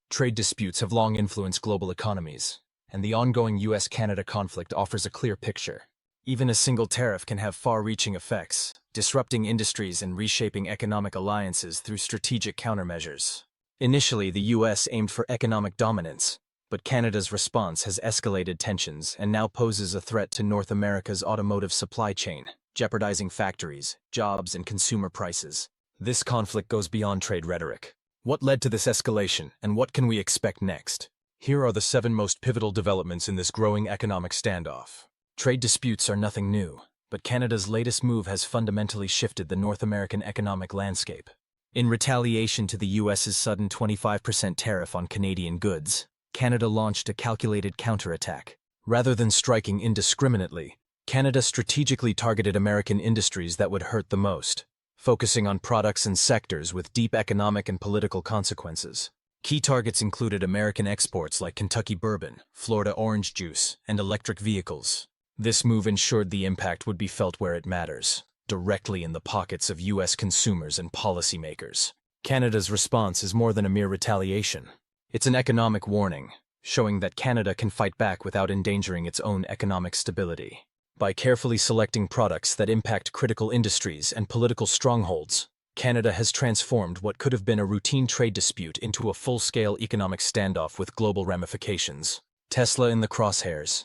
Trade disputes have long influenced global economies, and the ongoing U.S. Canada conflict offers a clear picture. Even a single tariff can have far-reaching effects, disrupting industries and reshaping economic alliances through strategic countermeasures. Initially, the U.S. aimed for economic dominance, but Canada's response has escalated tensions and now poses a threat to North America's automotive supply chain, jeopardizing factories, jobs, and consumer prices. This conflict goes beyond trade rhetoric. What led to this escalation, and what can we expect next? Here are the 7 most pivotal developments in this growing economic standoff. Trade disputes are nothing new, but Canada's latest move has fundamentally shifted the North American economic landscape. In retaliation to the U.S.'s sudden 25% tariff on Canadian goods, Canada launched a calculated counterattack. Rather than striking indiscriminately, Canada strategically targeted American industries that would hurt the most, focusing on products and sectors with deep economic and political consequences. Key targets included American exports like Kentucky bourbon, Florida orange juice, and electric vehicles. This move ensured the impact would be felt where it matters, directly in the pockets of U.S. consumers and policymakers. Canada's response is more than a mere retaliation. It's an economic warning, showing that Canada can fight back without endangering its own economic stability. By carefully selecting products that impact critical industries and political strongholds, Canada has transformed what could have been a routine trade dispute into a full-scale economic standoff with global ramifications. Tesla in the crosshairs.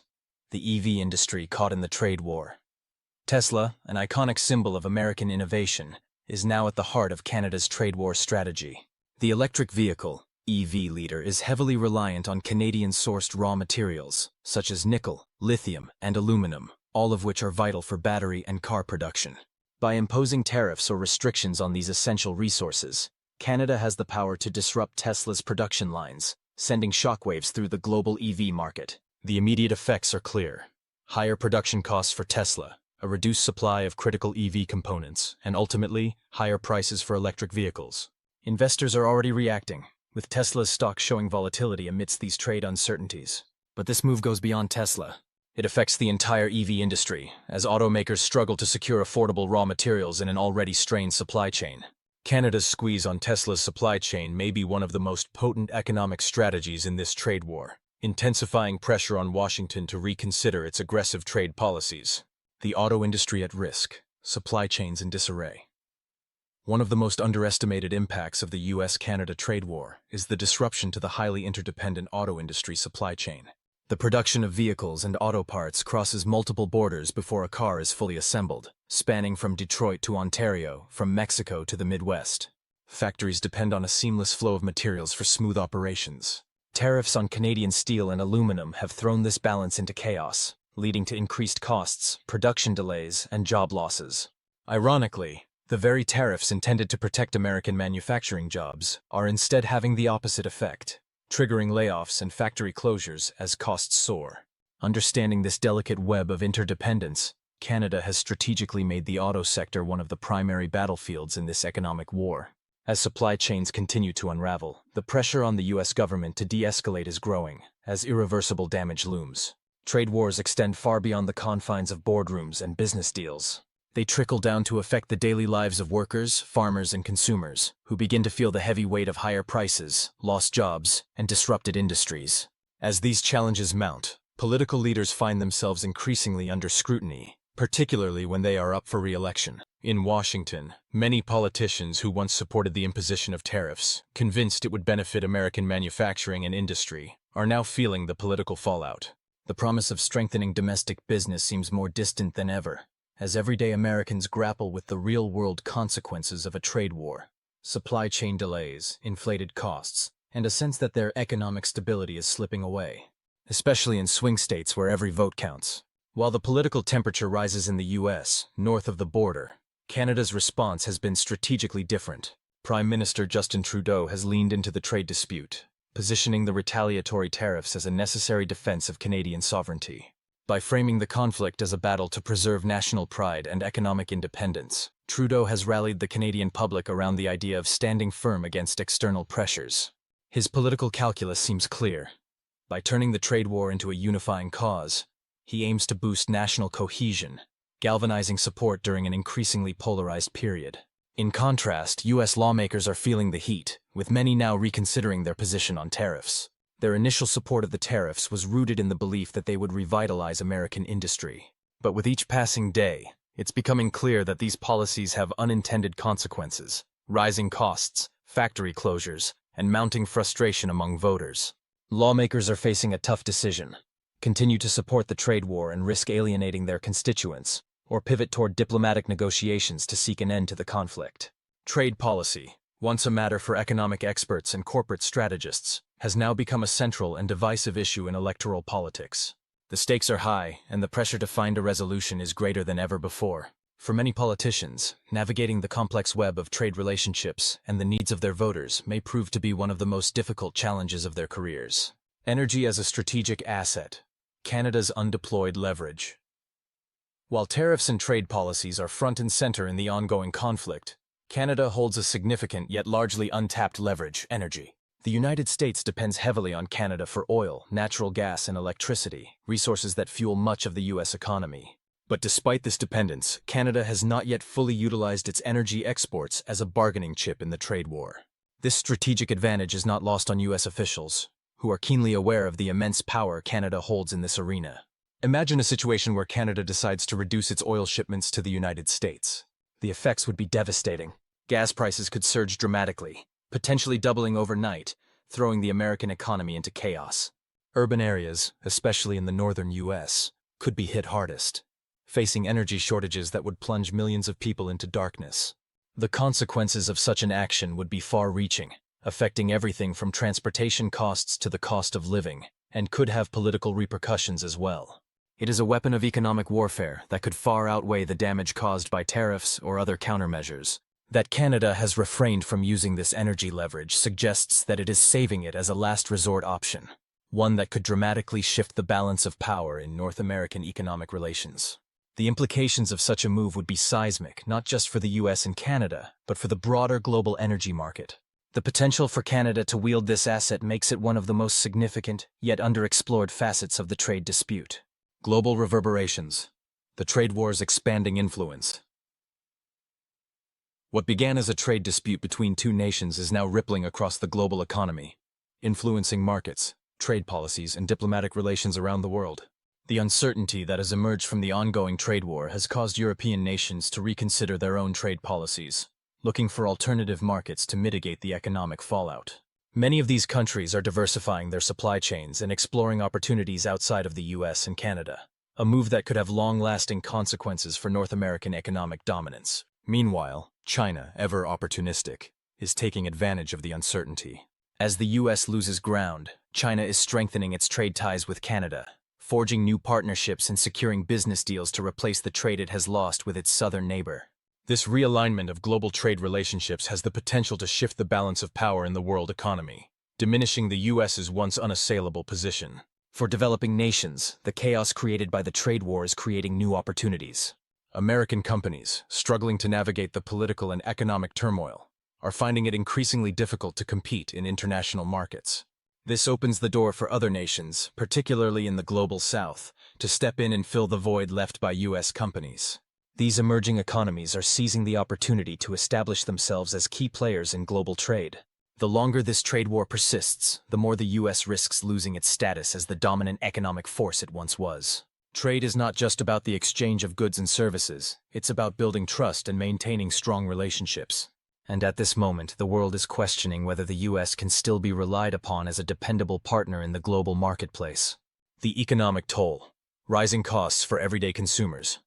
The EV industry caught in the trade war. Tesla, an iconic symbol of American innovation, is now at the heart of Canada's trade war strategy. The electric vehicle, EV leader, is heavily reliant on Canadian-sourced raw materials, such as nickel, lithium, and aluminum, all of which are vital for battery and car production. By imposing tariffs or restrictions on these essential resources, Canada has the power to disrupt Tesla's production lines, sending shockwaves through the global EV market. The immediate effects are clear. Higher production costs for Tesla, a reduced supply of critical EV components, and ultimately, higher prices for electric vehicles. Investors are already reacting, with Tesla's stock showing volatility amidst these trade uncertainties. But this move goes beyond Tesla. It affects the entire EV industry, as automakers struggle to secure affordable raw materials in an already strained supply chain. Canada's squeeze on Tesla's supply chain may be one of the most potent economic strategies in this trade war, intensifying pressure on Washington to reconsider its aggressive trade policies. The auto industry at risk, supply chains in disarray. One of the most underestimated impacts of the U.S. Canada trade war is the disruption to the highly interdependent auto industry supply chain. The production of vehicles and auto parts crosses multiple borders before a car is fully assembled, spanning from Detroit to Ontario, from Mexico to the Midwest. Factories depend on a seamless flow of materials for smooth operations. Tariffs on Canadian steel and aluminum have thrown this balance into chaos, leading to increased costs, production delays, and job losses. Ironically, the very tariffs intended to protect American manufacturing jobs are instead having the opposite effect, triggering layoffs and factory closures as costs soar. Understanding this delicate web of interdependence, Canada has strategically made the auto sector one of the primary battlefields in this economic war. As supply chains continue to unravel, the pressure on the U.S. government to de-escalate is growing, as irreversible damage looms. Trade wars extend far beyond the confines of boardrooms and business deals. They trickle down to affect the daily lives of workers, farmers, and consumers, who begin to feel the heavy weight of higher prices, lost jobs, and disrupted industries. As these challenges mount, political leaders find themselves increasingly under scrutiny, particularly when they are up for re-election. In Washington, many politicians who once supported the imposition of tariffs, convinced it would benefit American manufacturing and industry, are now feeling the political fallout. The promise of strengthening domestic business seems more distant than ever, as everyday Americans grapple with the real-world consequences of a trade war. Supply chain delays, inflated costs, and a sense that their economic stability is slipping away, especially in swing states where every vote counts. While the political temperature rises in the U.S., north of the border, Canada's response has been strategically different. Prime Minister Justin Trudeau has leaned into the trade dispute, positioning the retaliatory tariffs as a necessary defense of Canadian sovereignty. By framing the conflict as a battle to preserve national pride and economic independence, Trudeau has rallied the Canadian public around the idea of standing firm against external pressures. His political calculus seems clear. By turning the trade war into a unifying cause, he aims to boost national cohesion, galvanizing support during an increasingly polarized period. In contrast, U.S. lawmakers are feeling the heat, with many now reconsidering their position on tariffs. Their initial support of the tariffs was rooted in the belief that they would revitalize American industry. But with each passing day, it's becoming clear that these policies have unintended consequences: rising costs, factory closures, and mounting frustration among voters. Lawmakers are facing a tough decision: continue to support the trade war and risk alienating their constituents, or pivot toward diplomatic negotiations to seek an end to the conflict. Trade policy, once a matter for economic experts and corporate strategists, has now become a central and divisive issue in electoral politics. The stakes are high, and the pressure to find a resolution is greater than ever before. For many politicians, navigating the complex web of trade relationships and the needs of their voters may prove to be one of the most difficult challenges of their careers. Energy as a strategic asset. Canada's undeployed leverage. While tariffs and trade policies are front and center in the ongoing conflict, Canada holds a significant yet largely untapped leverage: energy. The United States depends heavily on Canada for oil, natural gas, and electricity, resources that fuel much of the U.S. economy. But despite this dependence, Canada has not yet fully utilized its energy exports as a bargaining chip in the trade war. This strategic advantage is not lost on U.S. officials, who are keenly aware of the immense power Canada holds in this arena. Imagine a situation where Canada decides to reduce its oil shipments to the United States. The effects would be devastating. Gas prices could surge dramatically, potentially doubling overnight, throwing the American economy into chaos. Urban areas, especially in the northern U.S., could be hit hardest, facing energy shortages that would plunge millions of people into darkness. The consequences of such an action would be far-reaching, affecting everything from transportation costs to the cost of living, and could have political repercussions as well. It is a weapon of economic warfare that could far outweigh the damage caused by tariffs or other countermeasures. That Canada has refrained from using this energy leverage suggests that it is saving it as a last resort option, one that could dramatically shift the balance of power in North American economic relations. The implications of such a move would be seismic, not just for the U.S. and Canada, but for the broader global energy market. The potential for Canada to wield this asset makes it one of the most significant, yet underexplored facets of the trade dispute. Global reverberations. The trade war's expanding influence. What began as a trade dispute between two nations is now rippling across the global economy, influencing markets, trade policies, and diplomatic relations around the world. The uncertainty that has emerged from the ongoing trade war has caused European nations to reconsider their own trade policies, looking for alternative markets to mitigate the economic fallout. Many of these countries are diversifying their supply chains and exploring opportunities outside of the U.S. and Canada, a move that could have long-lasting consequences for North American economic dominance. Meanwhile, China, ever opportunistic, is taking advantage of the uncertainty. As the U.S. loses ground, China is strengthening its trade ties with Canada, forging new partnerships and securing business deals to replace the trade it has lost with its southern neighbor. This realignment of global trade relationships has the potential to shift the balance of power in the world economy, diminishing the U.S.'s once unassailable position. For developing nations, the chaos created by the trade war is creating new opportunities. American companies, struggling to navigate the political and economic turmoil, are finding it increasingly difficult to compete in international markets. This opens the door for other nations, particularly in the global south, to step in and fill the void left by U.S. companies. These emerging economies are seizing the opportunity to establish themselves as key players in global trade. The longer this trade war persists, the more the U.S. risks losing its status as the dominant economic force it once was. Trade is not just about the exchange of goods and services, it's about building trust and maintaining strong relationships. And at this moment, the world is questioning whether the U.S. can still be relied upon as a dependable partner in the global marketplace. The economic toll. Rising costs for everyday consumers.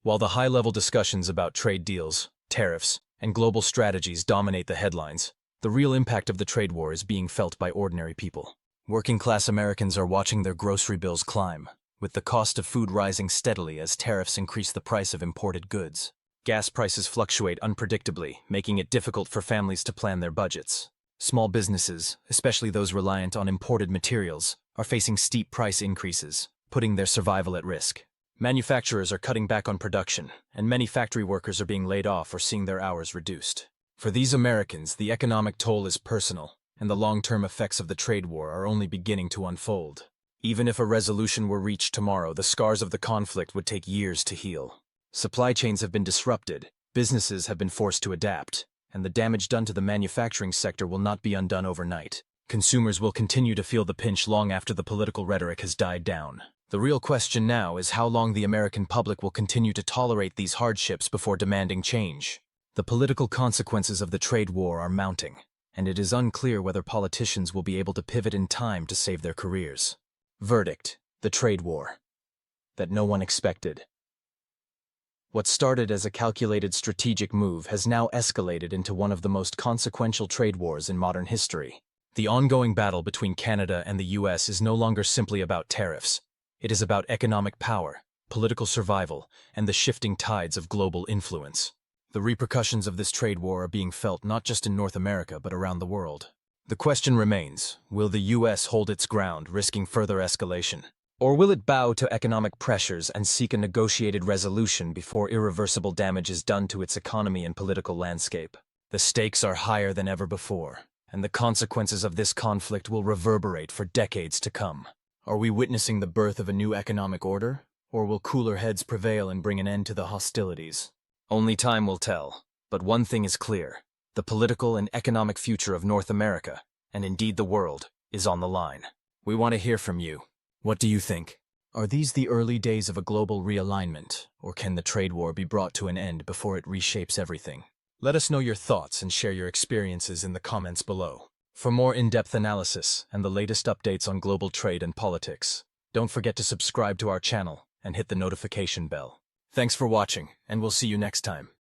While the high-level discussions about trade deals, tariffs, and global strategies dominate the headlines, the real impact of the trade war is being felt by ordinary people. Working-class Americans are watching their grocery bills climb, with the cost of food rising steadily as tariffs increase the price of imported goods. Gas prices fluctuate unpredictably, making it difficult for families to plan their budgets. Small businesses, especially those reliant on imported materials, are facing steep price increases, putting their survival at risk. Manufacturers are cutting back on production, and many factory workers are being laid off or seeing their hours reduced. For these Americans, the economic toll is personal, and the long-term effects of the trade war are only beginning to unfold. Even if a resolution were reached tomorrow, the scars of the conflict would take years to heal. Supply chains have been disrupted, Businesses have been forced to adapt, and the damage done to the manufacturing sector will not be undone overnight. Consumers will continue to feel the pinch long after the political rhetoric has died down. The real question now is how long the American public will continue to tolerate these hardships before demanding change. The political consequences of the trade war are mounting, and it is unclear whether politicians will be able to pivot in time to save their careers. Verdict: the trade war that no one expected. What started as a calculated strategic move has now escalated into one of the most consequential trade wars in modern history. The ongoing battle between Canada and the U.S. is no longer simply about tariffs. It is about economic power, political survival, and the shifting tides of global influence. The repercussions of this trade war are being felt not just in North America but around the world. The question remains, will the U.S. hold its ground, risking further escalation? Or will it bow to economic pressures and seek a negotiated resolution before irreversible damage is done to its economy and political landscape? The stakes are higher than ever before, and the consequences of this conflict will reverberate for decades to come. Are we witnessing the birth of a new economic order, or will cooler heads prevail and bring an end to the hostilities? Only time will tell, but one thing is clear: the political and economic future of North America, and indeed the world, is on the line. We want to hear from you. What do you think? Are these the early days of a global realignment, or can the trade war be brought to an end before it reshapes everything? Let us know your thoughts and share your experiences in the comments below. For more in-depth analysis and the latest updates on global trade and politics, don't forget to subscribe to our channel and hit the notification bell. Thanks for watching, and we'll see you next time.